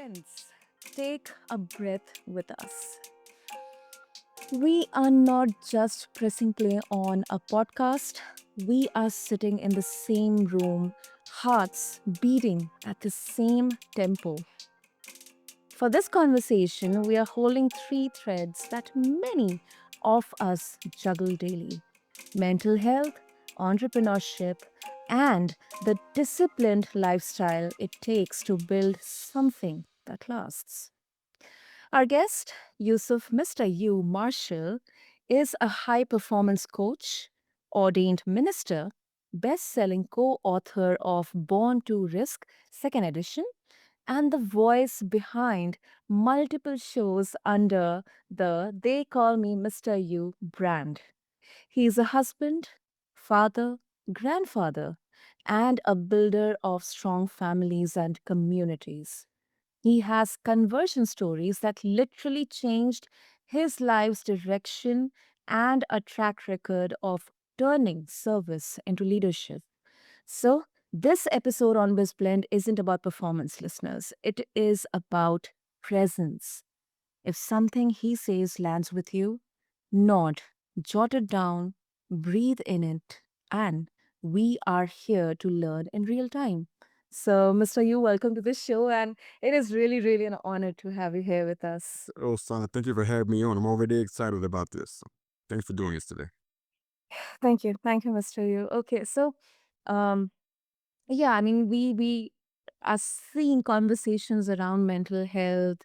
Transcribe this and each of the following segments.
Friends, take a breath with us. We are not just pressing play on a podcast, we are sitting in the same room, hearts beating at the same tempo. For this conversation, we are holding three threads that many of us juggle daily: mental health, entrepreneurship, and the disciplined lifestyle it takes to build something that lasts. Our guest, Yusef Mista Yu Marshall, is a high performance coach, ordained minister, best selling co author of Born to Risk, second edition, and the voice behind multiple shows under the They Call Me Mr. You brand. He is a husband, father, grandfather, and a builder of strong families and communities. He has conversion stories that literally changed his life's direction and a track record of turning service into leadership. So, this episode on BizBlend isn't about performance, listeners. It is about presence. If something he says lands with you, nod, jot it down, breathe in it, and we are here to learn in real time. So, Mr. Yu, welcome to the show, and it is really an honor to have you here with us. Oh, Sana, thank you for having me on. I'm already excited about this. Thanks for doing this today. Thank you, Mr. Yu. Okay, so, um, yeah, I mean, we are seeing conversations around mental health,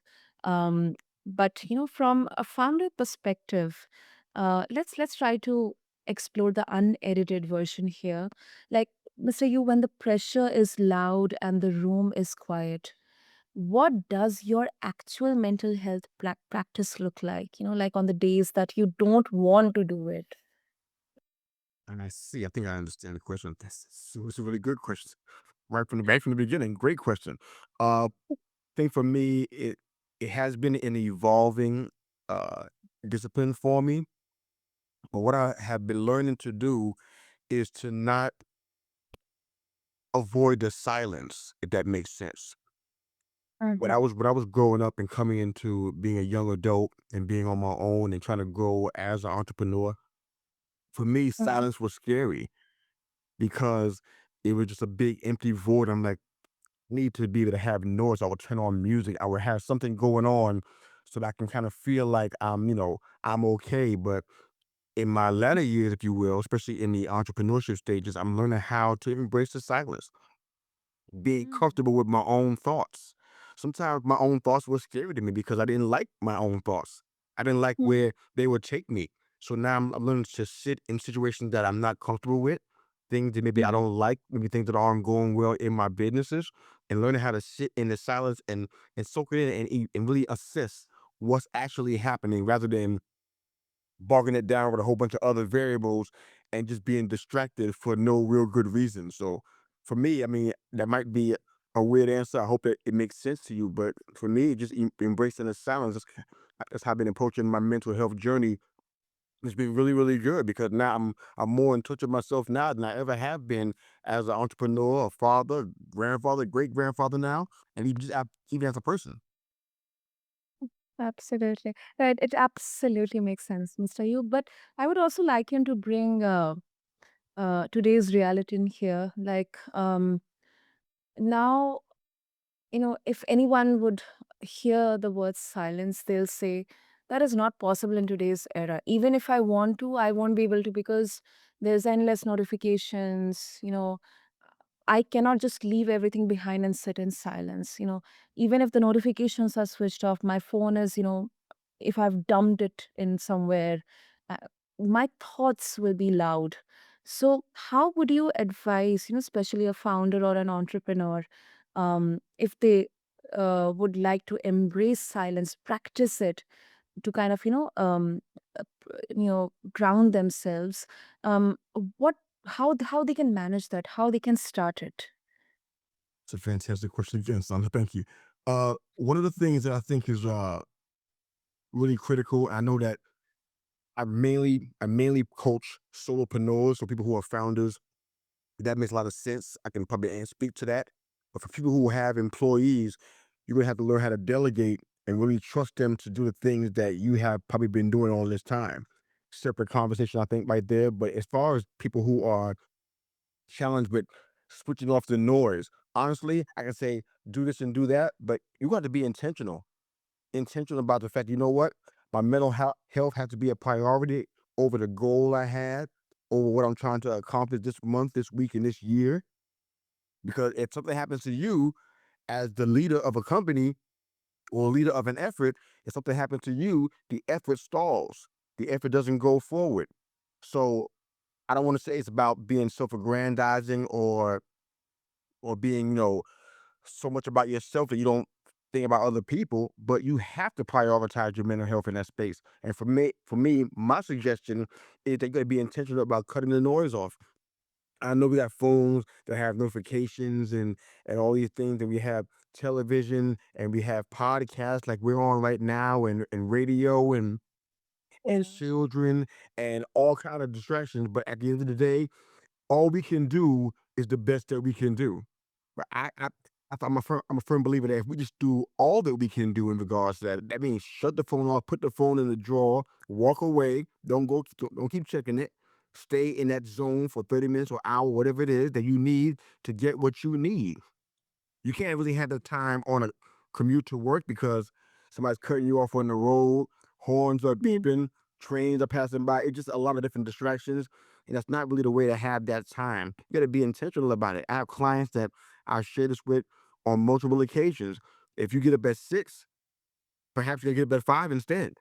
um, but from a founder perspective, let's try to explore the unedited version here. Like, Mr. Yu, when the pressure is loud and the room is quiet, what does your actual mental health practice look like? Like on the days that you don't want to do it. And I see. I think I understand the question. It's a really good question. Right from the beginning. Great question. I think for me, it has been an evolving uh discipline for me. But what I have been learning to do is to not avoid the silence, if that makes sense. When Mhm. I was growing up and coming into being a young adult and being on my own and trying to grow as an entrepreneur, for me, Mhm. silence was scary because it was just a big empty void. I'm like, need to be able to have noise. I would turn on music. I would have something going on so that I can kind of feel like I'm okay. But in my latter years, if you will, especially in the entrepreneurship stages, I'm learning how to embrace the silence, being Mm. comfortable with my own thoughts. Sometimes my own thoughts were scary to me because I didn't like my own thoughts. I didn't like Mhm. where they would take me. So now I'm learning to sit in situations that I'm not comfortable with, things that maybe I Mhm. don't like, maybe things that aren't going well in my businesses, and learning how to sit in the silence and soak it in and really assess what's actually happening rather than bogging it down with a whole bunch of other variables and just being distracted for no real good reason. So for me, I mean, that might be a weird answer. I hope that it makes sense to you, but for me, just embracing the silence. That's how I've been approaching my mental health journey. It's been really good because now I'm more in touch with myself now than I ever have been as an entrepreneur, a father, grandfather, great grandfather now, and even as a person. Absolutely. Right. It absolutely makes sense, Mr. Yu. But I would also like him to bring today's reality in here. Like now, if anyone would hear the word silence, they'll say that is not possible in today's era. Even if I want to, I won't be able to because there's endless notifications. I cannot just leave everything behind and sit in silence. Even if the notifications are switched off, my phone is, if I've dumped it in somewhere, uh, my thoughts will be loud. So, how would you advise, especially a founder or an entrepreneur, if they would like to embrace silence, practice it to kind of, ground themselves? What, how they can manage that? How they can start it? It's a fantastic question again, Sandra. Thank you. One of the things that I think is really critical. I know that I mainly coach solopreneurs, so people who are founders. That makes a lot of sense. I can probably speak to that. But for people who have employees, you're gonna have to learn how to delegate and really trust them to do the things that you have probably been doing all this time. Separate conversation, I think, right there. But as far as people who are challenged with switching off the noise, honestly, I can say do this and do that, but you got to be intentional about the fact, you know what? My mental health has to be a priority over the goal I had, over what I'm trying to accomplish this month, this week, and this year. Because if something happens to you as the leader of a company or leader of an effort, if something happens to you, the effort stalls. The effort doesn't go forward. So I don't want to say it's about being self-aggrandizing or being, so much about yourself that you don't think about other people, but you have to prioritize your mental health in that space. And for me, my suggestion is that you gotta be intentional about cutting the noise off. I know we got phones that have notifications and all these things, and we have television and we have podcasts like we're on right now and radio and Yeah. children and all kind of distractions. But at the end of the day, all we can do is the best that we can do. But I'm a firm believer that if we just do all that we can do in regards to that, that means shut the phone off, put the phone in the drawer, walk away, don't keep checking it, stay in that zone for 30 minutes or hour, whatever it is that you need to get what you need. You can't really have the time on a commute to work because somebody's cutting you off on the road, horns are beeping, trains are passing by. It's just a lot of different distractions. And that's not really the way to have that time. You got to be intentional about it. I have clients that I share this with on multiple occasions. If you get up at 6, perhaps you get up at 5 instead.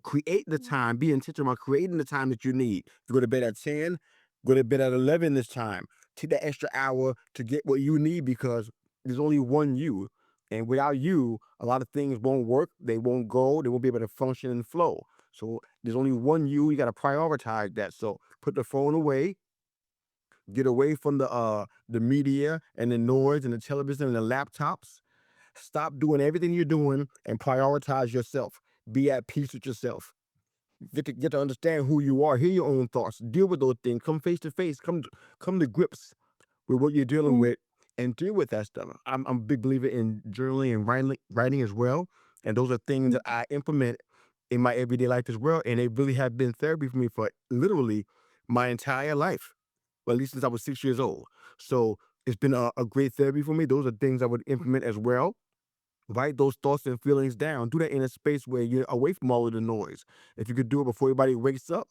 Create the time, be intentional about creating the time that you need. If you go to bed at 10, go to bed at 11 this time. Take that extra hour to get what you need because there's only one you. And without you, a lot of things won't work. They won't go. They won't be able to function and flow. So there's only one you. You got to prioritize that. So put the phone away, get away from the media and the noise and the television and the laptops. Stop doing everything you're doing and prioritize yourself. Be at peace with yourself. Get to understand who you are, hear your own thoughts, deal with those things, come face to face, come to grips with what you're dealing Mm, with, and deal with that stuff. I'm a big believer in journaling and writing as well, and those are things mm, that I implement in my everyday life as well, and they really have been therapy for me for literally my entire life, well, at least since I was 6 years old. So it's been a great therapy for me. Those are things I would implement as well. Write those thoughts and feelings down. Do that in a space where you're away from all of the noise. If you could do it before everybody wakes up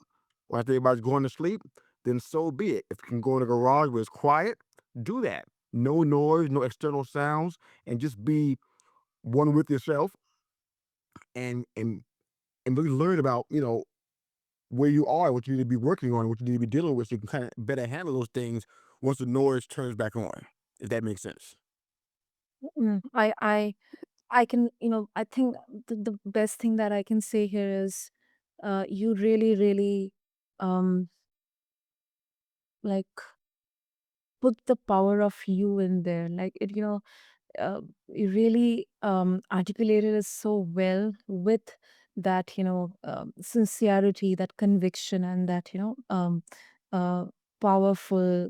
or after everybody's going to sleep, then so be it. If you can go in a garage where it's quiet, do that. No noise, no external sounds, and just be one with yourself and and and really learn about, where you are, what you need to be working on, what you need to be dealing with, so you can kind of better handle those things once the noise turns back on. If that makes sense. mm. I can, I think the best thing that I can say here is, you really, really, um, like put the power of you in there. Like you really articulated it so well with that, sincerity, that conviction, and that, uh, powerful,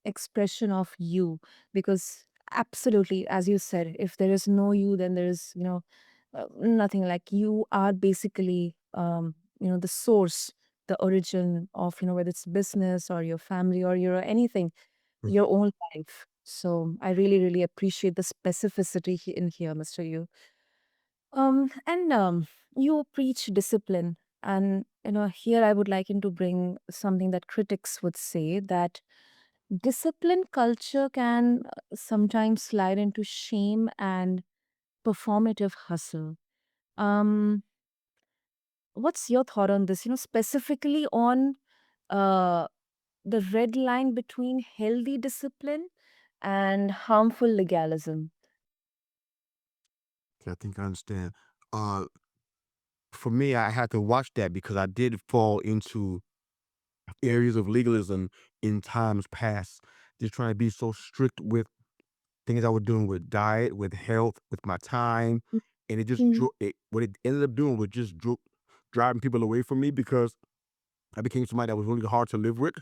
expression of you. Because absolutely, as you said, if there is no you, then there is, nothing. Like you are basically, the source, the origin of, whether it's business or your family or your anything, your own life. So I really, really appreciate the specificity in here, Mr. Yu. And you preach discipline. And, here I would like him to bring something that critics would say, that discipline culture can sometimes slide into shame and performative hustle. Um, what's your thought on this? Specifically on uh, the red line between healthy discipline and harmful legalism. Okay, I think I understand. Uh, for me, I had to watch that because I did fall into areas of legalism in times past, just trying to be so strict with things I was doing with diet, with health, with my time, and it just Mhm. what it ended up doing was just driving people away from me because I became somebody that was really hard to live with.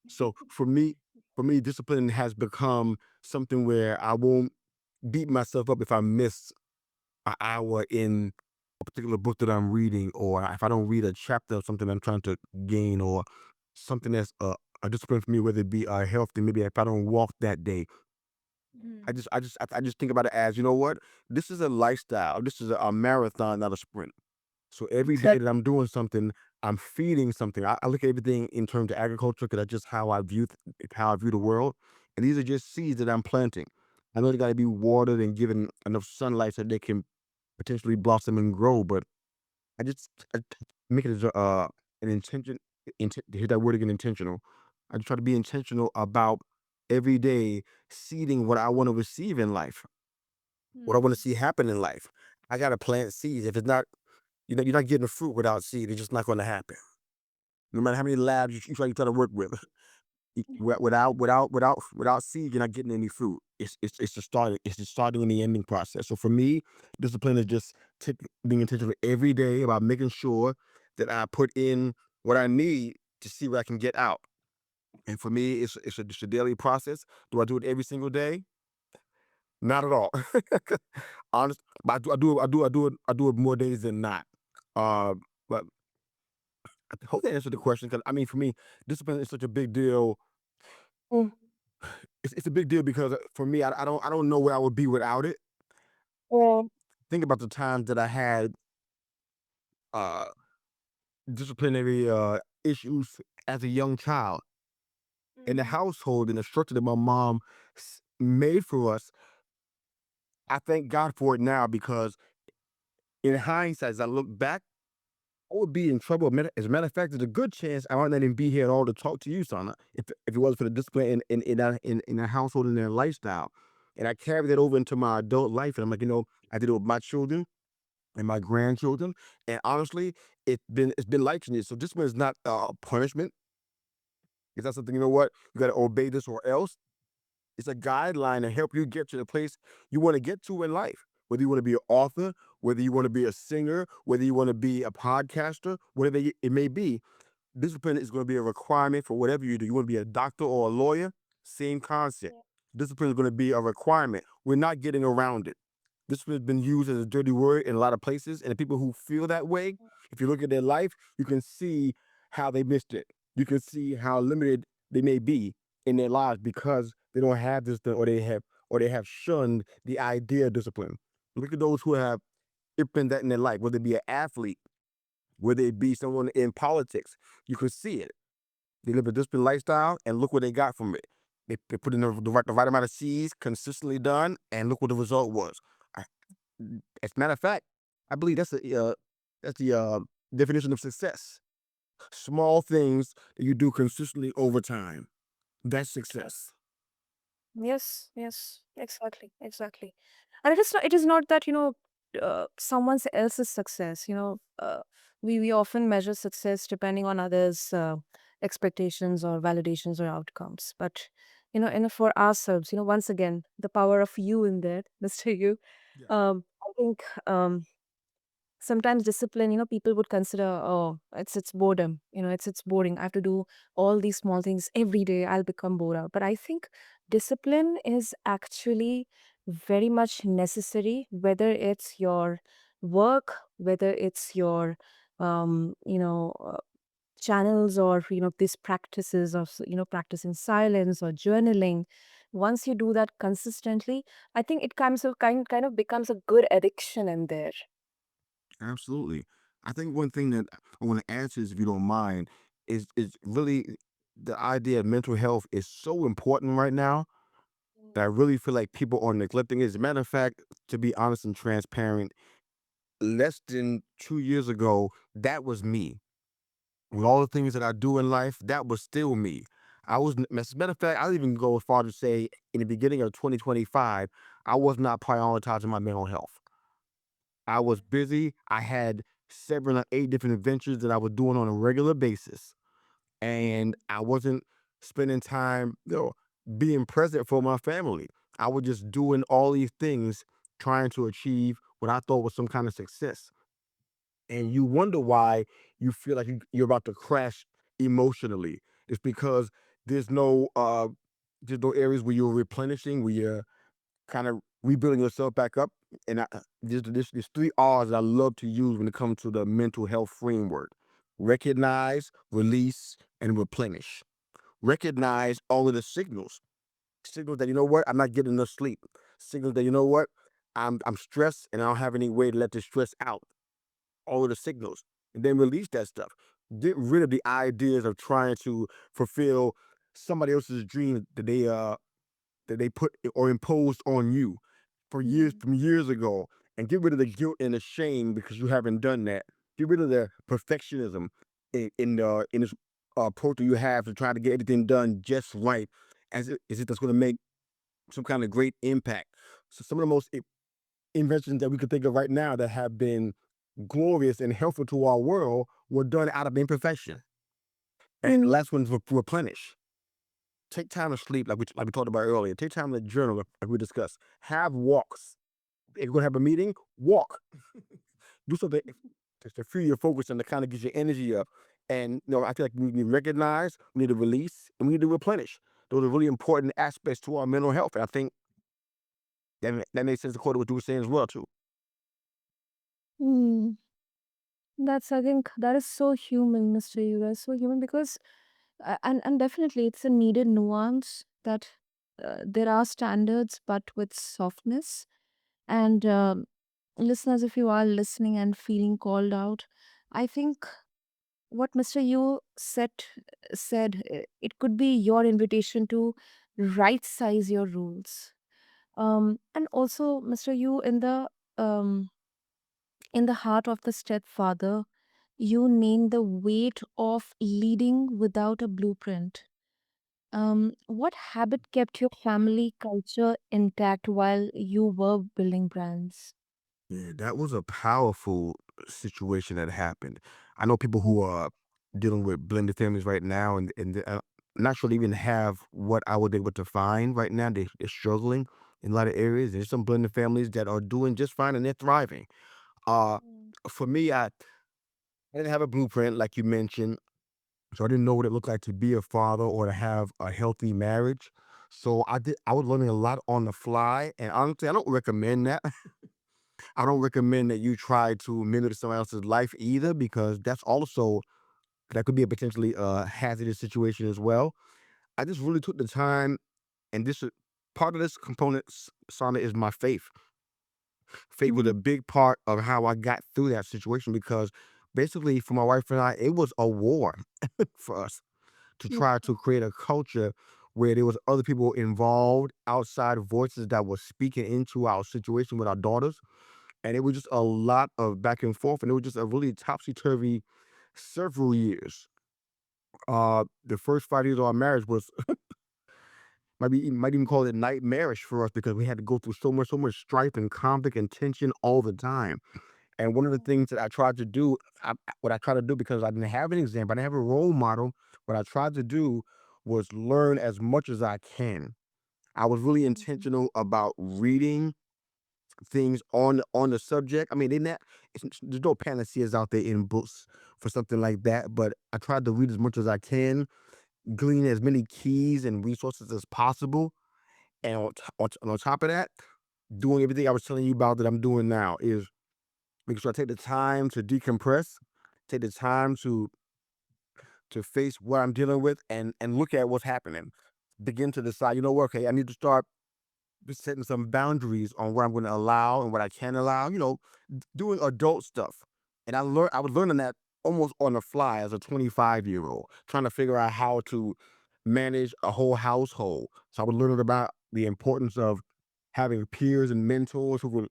So for me, discipline has become something where I won't. beat myself up if I miss an hour in a particular book that I'm reading, or if I don't read a chapter of something I'm trying to gain, or something that's a discipline for me, whether it be healthy. Maybe if I don't walk that day, I just think about it as, you know what? This is a lifestyle. This is a marathon, not a sprint. So every day that Exactly. I'm doing something, I'm feeding something. I look at everything in terms of agriculture because that's just how I view the world. And these are just seeds that I'm planting. I know they got to be watered and given enough sunlight so they can potentially blossom and grow. But I make it as an intention. To hit that word again, intentional. I just try to be intentional about every day seeding what I want to receive in life, what I want to Hmm. see happen in life. I got to plant seeds. If it's not, you're not getting the fruit without seed. It's just not going to happen. No matter how many labs you try to work with, without seed, you're not getting any fruit. It's the starting. It's the starting and the ending process. So for me, discipline is just being intentional every day about making sure that I put in what I need to see what I can get out. And for me, it's a daily process. Do I do it every single day? Not at all. Honest, but I do it more days than not. But I hope that answered the question, because I mean, for me, discipline is such a big deal. Mm. It's a big deal because for me, I don't know where I would be without it. Yeah. Think about the times that I had uh, disciplinary issues as a young child in the Mhm. household, and the structure that my mom made for us. I thank God for it now, because in hindsight, as I look back, I would be in trouble. As a matter of fact, there's a good chance I might not even be here at all to talk to you, son, if it wasn't for the discipline in our household and their lifestyle. And I carried that over into my adult life. And I'm like, I did it with my children and my grandchildren. And honestly, it's been life changing. So discipline is not punishment. It's not something, you got to obey this or else. It's a guideline to help you get to the place you want to get to in life. Whether you want to be an author, whether you want to be a singer, whether you want to be a podcaster, whatever it may be, discipline is going to be a requirement for whatever you do. You want to be a doctor or a lawyer, same concept. Discipline is going to be a requirement. We're not getting around it. Discipline has been used as a dirty word in a lot of places, and the people who feel that way, if you look at their life, you can see how they missed it. You can see how limited they may be in their lives because they don't have this, or they have shunned the idea of discipline. Look at those who have implemented that in their life, whether it be an athlete, whether it be someone in politics. You could see it. They live a disciplined lifestyle, and look what they got from it. They put in the right amount of seeds, consistently done, and look what the result was. I, as a matter of fact, I believe that's the definition of success. Small things that you do consistently over time. That's success. Yes, yes, exactly, exactly. And it is not that, someone else's success. We often measure success depending on others' expectations or validations or outcomes. But, for ourselves, once again, the power of you in there, Mr. You. Yeah. I think sometimes discipline, people would consider, oh, it's boredom, it's boring. I have to do all these small things every day, I'll become bored out. But I think discipline is actually very much necessary, whether it's your work, whether it's your channels, or these practices of practicing silence or journaling. Once you do that consistently, I think it kind of becomes a good addiction in there. Absolutely. I think one thing that I want to add to this, if you don't mind, is really the idea of mental health is so important right now that I really feel like people are neglecting it. As a matter of fact, to be honest and transparent, less than 2 years ago, that was me. With all the things that I do in life, that was still me. As a matter of fact, I'll even go as far to say in the beginning of 2025, I was not prioritizing my mental health. I was busy. I had 7 or 8 different adventures that I was doing on a regular basis, and I wasn't spending time, being present for my family. I was just doing all these things, trying to achieve what I thought was some kind of success. And you wonder why you feel like you're about to crash emotionally. It's because there's no uh, there's no areas where you're replenishing, where you're kind of rebuilding yourself back up. And there's three R's that I love to use when it comes to the mental health framework: recognize, release, and replenish. Recognize all of the signals that, you know what, I'm not getting enough sleep. Signals that, you know what, I'm stressed and I don't have any way to let the stress out. All of the signals, and then release that stuff. Get rid of the ideas of trying to fulfill somebody else's dream that they put or imposed on you for years Mm. from years ago, and get rid of the guilt and the shame because you haven't done that. Get rid of the perfectionism in this approach that you have to try to get everything done just right, as if that's going to make some kind of great impact. So some of the most inventions that we could think of right now that have been glorious and helpful to our world were done out of imperfection. And the Mm. last one's replenish. Take time to sleep, like we talked about earlier. Take time to journal, like we discussed. Have walks. If you're gonna have a meeting, walk. Do something to free your focus and to kind of get your energy up. And I feel like we need to recognize, we need to release, and we need to replenish. Those are really important aspects to our mental health. And I think that makes sense according to what you were saying as well, too. Mm. I think that is so human, Mr. Yu. That's so human because, and definitely it's a needed nuance that there are standards, but with softness. And listeners, if you are listening and feeling called out, I think what Mr. Yu said, it could be your invitation to right size your rules. And also, Mr. Yu, um, in the heart of the stepfather, you name the weight of leading without a blueprint. What habit kept your family culture intact while you were building brands? Yeah, that was a powerful situation that happened. I know people Mm. who are dealing with blended families right now, and not sure they even have what I was able to find right now. They're struggling in a lot of areas. There's some blended families that are doing just fine and they're thriving. Uh, Mm. for me, I didn't have a blueprint like you mentioned, so I didn't know what it looked like to be a father or to have a healthy marriage. So I was learning a lot on the fly, and honestly, I don't recommend that. I don't recommend that you try to mimic someone else's life either, because that could be a potentially hazardous situation as well. I just really took the time, and part of this component, Sana, is my faith. Faith was a Mm. big part of how I got through that situation, because basically for my wife and I, it was a war for us to Mm. try to create a culture where there was other people involved, outside voices that were speaking into our situation with our daughters. And it was just a lot of back and forth, and it was just a really topsy-turvy several years. The first 5 years of our marriage was might even call it nightmarish for us, because we had to go through so much strife and conflict and tension all the time. And one of the things that I tried to do, what I tried to do, because I didn't have an example, I didn't have a role model, what I tried to do was learn as much as I can. I was really Mm. intentional about reading things on the subject. I mean, there's no panaceas out there in books for something like that, but I tried to read as much as I can, glean as many keys and resources as possible, and on top of that, doing everything I was telling you about that I'm doing now is making sure I take the time to decompress, take the time to face what I'm dealing with, and look at what's happening. Begin to decide, okay, I need to start just setting some boundaries on what I'm going to allow and what I can allow, doing adult stuff. And I was learning that almost on the fly as a 25-year-old, trying to figure out how to manage a whole household. So I was learning about the importance of having peers and mentors who will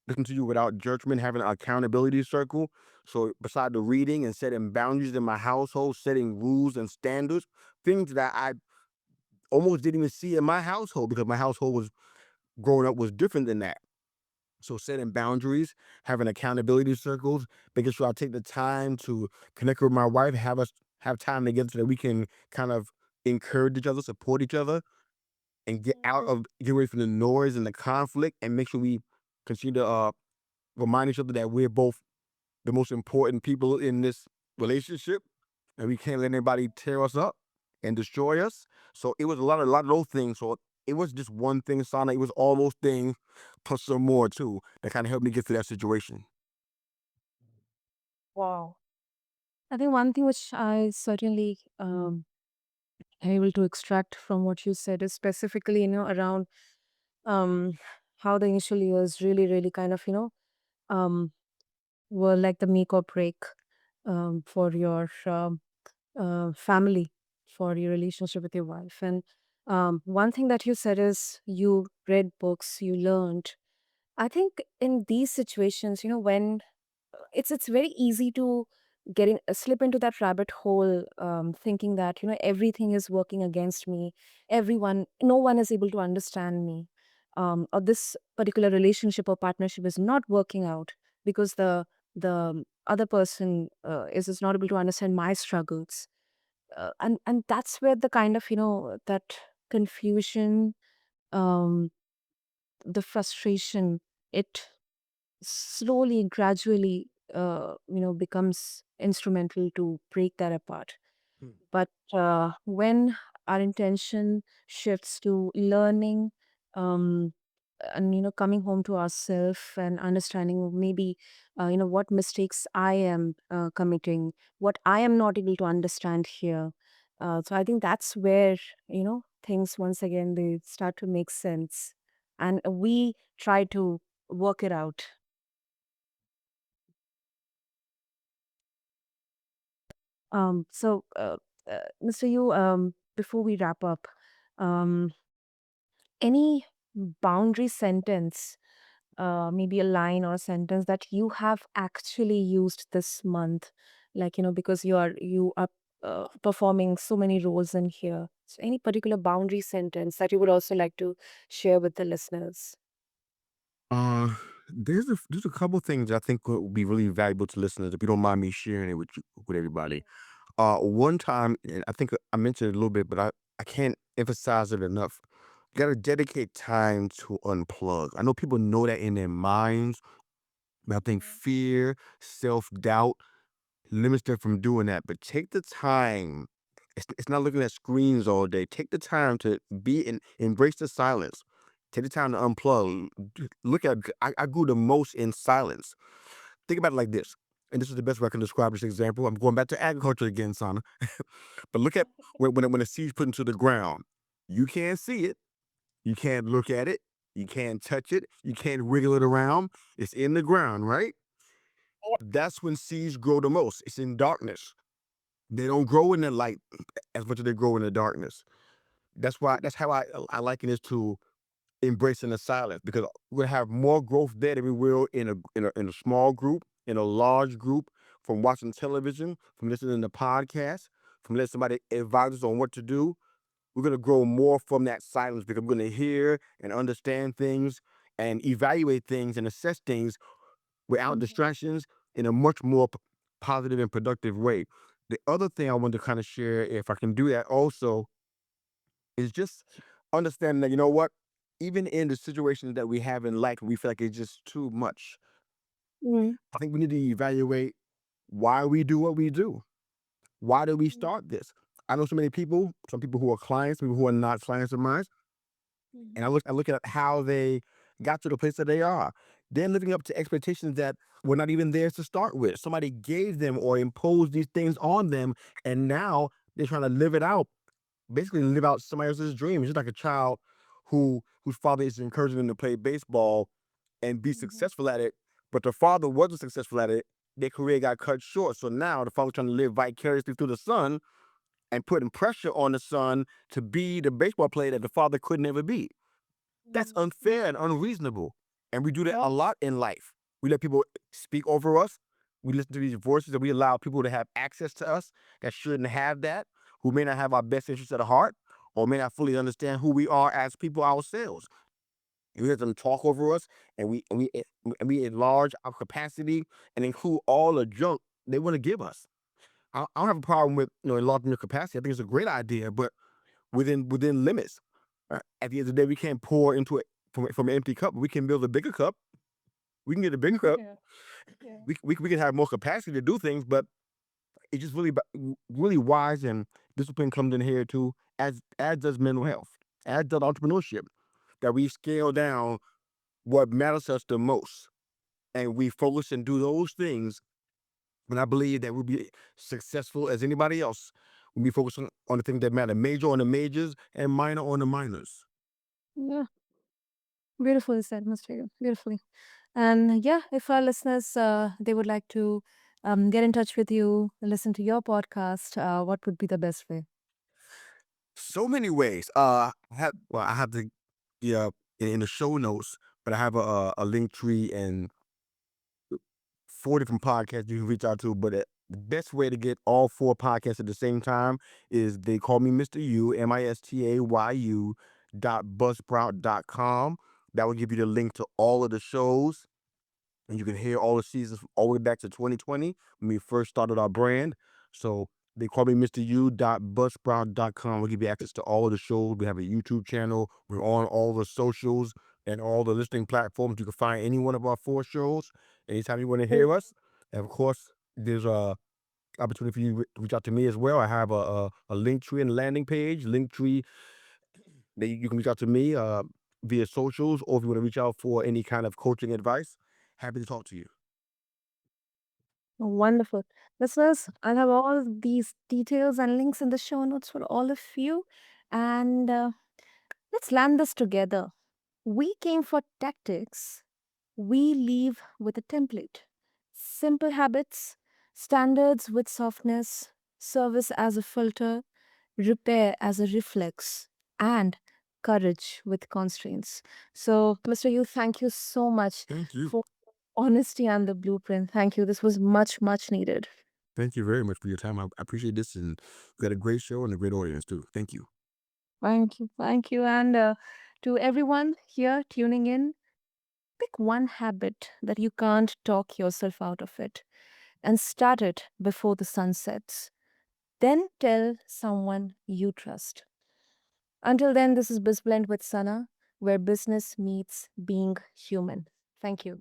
listen to you without judgment, having an accountability circle. So beside the reading and setting boundaries in my household, setting rules and standards, things that I almost didn't even see in my household, because my household was growing up was different than that. So setting boundaries, having accountability circles, making sure I take the time to connect with my wife, have us have time together so that we can kind of encourage each other, support each other, and get away from the noise and the conflict, and make sure we continue to remind each other that we're both the most important people in this relationship, and we can't let anybody tear us up and destroy us. So it was a lot of those things. So it was just one thing, Sana. It was all those things plus some more too that kind of helped me get through that situation. Wow. I think one thing which I certainly am able to extract from what you said is specifically, around um, how the initial years really, really kind of, um, were like the make or break for your family, for your relationship with your wife. And one thing that you said is you read books, you learned. I think in these situations, when it's very easy to slip into that rabbit hole, thinking that everything is working against me, no one is able to understand me, or this particular relationship or partnership is not working out because the other person is not able to understand my struggles, and that's where the kind of that confusion, um, the frustration, it slowly, gradually, becomes instrumental to break that apart. Hmm. But when our intention shifts to learning, um, and coming home to ourselves and understanding maybe what mistakes I am committing, what I am not able to understand here. So I think that's where things once again they start to make sense, and we try to work it out. Mr. Yu, before we wrap up, um, any boundary sentence, maybe a line or a sentence that you have actually used this month, like because you are performing so many roles in here. So, any particular boundary sentence that you would also like to share with the listeners? Uh, there's a couple things I think would be really valuable to listeners if you don't mind me sharing it with everybody. One time, and I think I mentioned it a little bit, but I can't emphasize it enough. You gotta dedicate time to unplug. I know people know that in their minds, but I think fear, self doubt limits them from doing that. But take the time. It's not looking at screens all day. Take the time to be in, embrace the silence. Take the time to unplug. Look at, I grew the most in silence. Think about it like this. And this is the best way I can describe this example. I'm going back to agriculture again, Sana. But look at when a seed's put into the ground. You can't see it. You can't look at it. You can't touch it. You can't wiggle it around. It's in the ground, right? That's when seeds grow the most. It's in darkness. They don't grow in the light as much as they grow in the darkness. That's how I liken this to embracing the silence because we'll have more growth there than we will in a small group, in a large group, from watching television, from listening to podcasts, from letting somebody advise us on what to do. We're gonna grow more from that silence because we're gonna hear and understand things and evaluate things and assess things without distractions in a much more positive and productive way. The other thing I want to kind of share, if I can do that also, is just understanding that, you know what, even in the situations that we have in life, we feel like it's just too much. Mm, I think we need to evaluate why we do what we do. Why do we mm, start this? I know so many people, some people who are clients, people who are not clients of mine, mm, and I look at how they got to the place that they are. They're living up to expectations that were not even theirs to start with. Somebody gave them or imposed these things on them, and now they're trying to live it out, basically live out somebody else's dream. It's just like a child whose father is encouraging them to play baseball and be mhm, successful at it, but the father wasn't successful at it. Their career got cut short. So now the father's trying to live vicariously through the son and putting pressure on the son to be the baseball player that the father could never be. That's mm, mm. unfair and unreasonable. And we do that a Yes. lot in life. We let people speak over us. We listen to these voices and we allow people to have access to us that shouldn't have that, who may not have our best interests at heart or may not fully understand who we are as people ourselves. We let them talk over us and we enlarge our capacity and include all the junk they want to give us. I don't have a problem with enlarging your capacity. I think it's a great idea, but within limits. At the end of the day, we can't pour into it from an empty cup. We can build a bigger cup. We can get a bigger cup. Yeah. Yeah. We can have more capacity to do things, but it's just really wise and discipline comes in here too, as does mental health. adult entrepreneurship, that we scale down what matters to us the most, and we focus and do those things. And I believe that we'll be successful as anybody else. We'll be focusing on the things that matter, major on the majors and minor on the minors. Yeah, beautifully said, Mr. Yu. Beautifully. And yeah, if our listeners they would like to get in touch with you, listen to your podcast, what would be the best way? So many ways. I have the yeah in the show notes, but I have a link tree and 4 different podcasts you can reach out to. But the best way to get all 4 podcasts at the same time is they call me Mr. Yu, MistaYu .buzzsprout.com. That will give you the link to all of the shows, and you can hear all the seasons all the way back to 2020 when we first started our brand. So they call me Mr. U. Buzzsprout.com. We'll give you access to all of the shows. We have a YouTube channel. We're on all the socials and all the listening platforms. You can find any one of our 4 shows anytime you want to Oh, hear us. And of course, there's a opportunity for you to reach out to me as well. I have a link tree and landing page, link tree that you can reach out to me via socials, or if you want to reach out for any kind of coaching advice, happy to talk to you. wonderful. Listeners, I'll have all these details and links in the show notes for all of you. And let's land this together. We came for tactics, we leave with a template. Simple habits, standards with softness, service as a filter, repair as a reflex, and courage with constraints. So, Mr. Yu, thank you so much Thank you. for honesty and the blueprint. Thank you. This was much, much needed. Thank you very much for your time. I appreciate this, and you got a great show and a great audience too. Thank you. Thank you. Thank you. And to everyone here tuning in, pick one habit that you can't talk yourself out of it and start it before the sun sets. Then tell someone you trust. Until then, this is BizBlend with Sana, where business meets being human. Thank you.